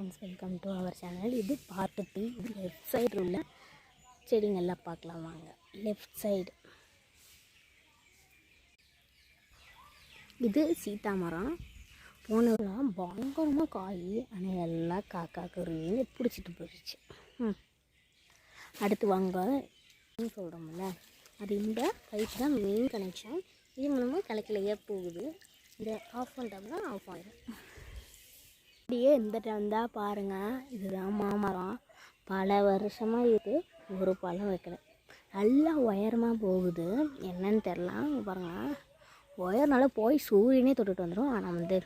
Friends, welcome to our channel. இது part 3. இது left side உள்ள செடிங்கெல்லாம் பார்க்கலாம் வாங்க. லெஃப்ட் சைடு இது சீதா மரம். போனவெல்லாம் பயங்கரமாக காய், ஆனால் எல்லாம் காக்கா குருவின்னு பிடிச்சிட்டு போயிடுச்சு. அடுத்து வாங்க சொல்கிறோம்ல, அது இந்த பைப் தான் மெயின் கனெக்ஷன். இது மூலமாக கிளைக்கிளையே போகுது. இதை ஆஃப் பண்ணிட்டோம்னா ஆஃப் ஆகிடும். அப்படியே இந்த டைம் தான் பாருங்கள், இதுதான் மாமரம். பல வருஷமாக இருக்குது, ஒரு பழம் வைக்கல. நல்லா உயரமாக போகுது, என்னன்னு தெரில. பாருங்கள், ஒயர்னால போய் சூரியனே தொட்டுட்டு வந்துடும். ஆனால்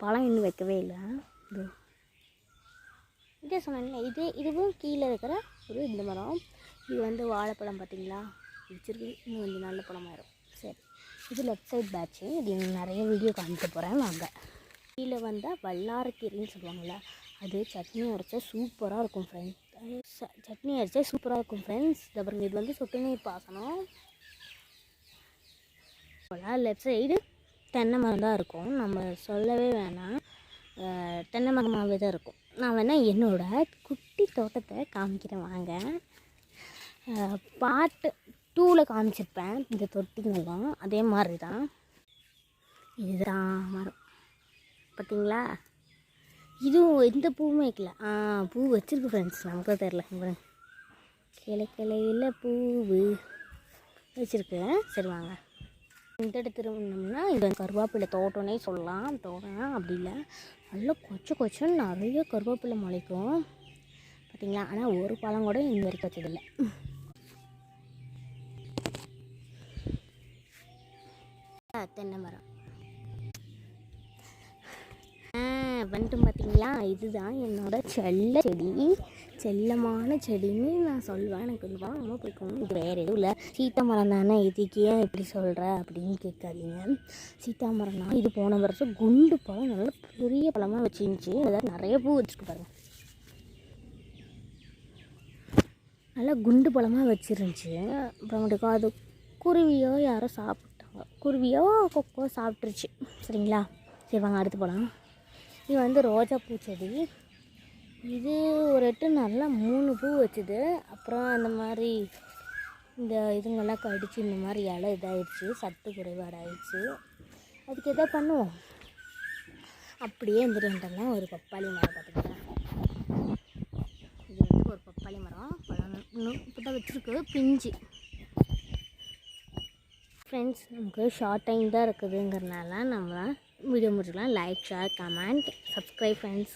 பழம் இன்னும் வைக்கவே இல்லை. இதே சொன்னேன், இதுவும் கீழே இருக்கிற ஒரு இந்த மரம். இது வாழைப்பழம் பார்த்தீங்களா வச்சுருக்கு. இன்னும் கொஞ்சம் நல்ல பழமாயிரும். சரி, இது லெஃப்ட் சைட் பேட்ச்சு. இது நிறைய வீடியோ காமிக்க போகிறேன் வாங்க. கீழே வந்தால் வல்லாரக்கீரைன்னு சொல்லுவாங்கள்ல, அது சட்னி அரைச்சா சூப்பராக இருக்கும் ஃப்ரெண்ட்ஸ். சட்னி அரைச்சா சூப்பராக இருக்கும் ஃப்ரெண்ட்ஸ். அப்புறம் இது சொட்டு நீர் பாசனம். லெஃப்ட் சைடு தென்னை மரம் தான் இருக்கும், நம்ம சொல்லவே வேணாம். தென்னை மரமாகவே தான் இருக்கும். நான் வேணால் என்னோடய குட்டி தோட்டத்தை காமிக்கிறேன் வாங்க. பார்ட் 2ல் காமிச்சிருப்பேன் இந்த தொட்டிங்கெல்லாம். அதே மாதிரி தான் இதுதான் மரம் பார்த்தீங்களா. இதுவும் எந்த பூவுமே வைக்கல. பூ வச்சுருக்கு ஃப்ரெண்ட்ஸ், நமக்கு தான் தெரில. கிளைக்கிளையில் பூவு வச்சுருக்கு. சரி வாங்க, இந்த இடத்துல திரும்பினோம்னா இது கருவேப்பிலை தோட்டம்னே சொல்லலாம். தோட்டம் அப்படி இல்லை, நல்லா கொச்சுன்னு நிறைய கருவேப்பிலை முளைக்கும் பார்த்தீங்களா. ஆனால் ஒரு பழம் கூட இந்த வரைக்கும் வச்சதில்லை. தென்னை மரம் வந்துட்டு பார்த்தீங்களா. இதுதான் என்னோட செல்லமான செடின்னு நான் சொல்லுவேன். எனக்கு ரொம்ப பிடிக்கும். இது வேறு எதுவும் இல்லை, சீத்தா மரம் தானே, இதுக்கு ஏன் இப்படி சொல்கிற அப்படின்னு கேட்காதீங்க. சீத்தா மரம் தான். இது போன வருஷம் குண்டு பழம் நல்லா பெரிய பழமாக வச்சுருந்துச்சு. அதாவது நிறைய பூ வச்சுட்டு பாருங்கள், நல்லா குண்டு பழமாக வச்சுருந்துச்சு. அப்புறமேட்டுக்கும் அது குருவியோ யாரோ சாப்பிட்டாங்க, குருவியோ கொக்கோ சாப்பிட்ருச்சு. சரிங்களா, சரி வாங்க அடுத்து போகலாம். இது ரோஜா பூச்செடி. இது ஒரு 8 நல்லா 3 பூ வச்சுது. அப்புறம் அந்த மாதிரி இந்த இதுங்கெல்லாம் கடிச்சு இந்த மாதிரி இலை இதாகிடுச்சு, சத்து குறைபாடாகிடுச்சு. அதுக்கு எதாவது பண்ணுவோம். அப்படியே இந்த ரெண்டெல்லாம் ஒரு பப்பாளி மரம் பார்த்துக்கிட்டேன். இது ஒரு பப்பாளி மரம். பழம் இன்னும் இப்போ தான் வச்சுருக்கு, பிஞ்சு. ஃப்ரெண்ட்ஸ், நமக்கு ஷார்ட் டைம் தான் இருக்குதுங்கிறனால நம்ம வீடியோ முடிச்சுக்கலாம். Like, share, comment, subscribe friends.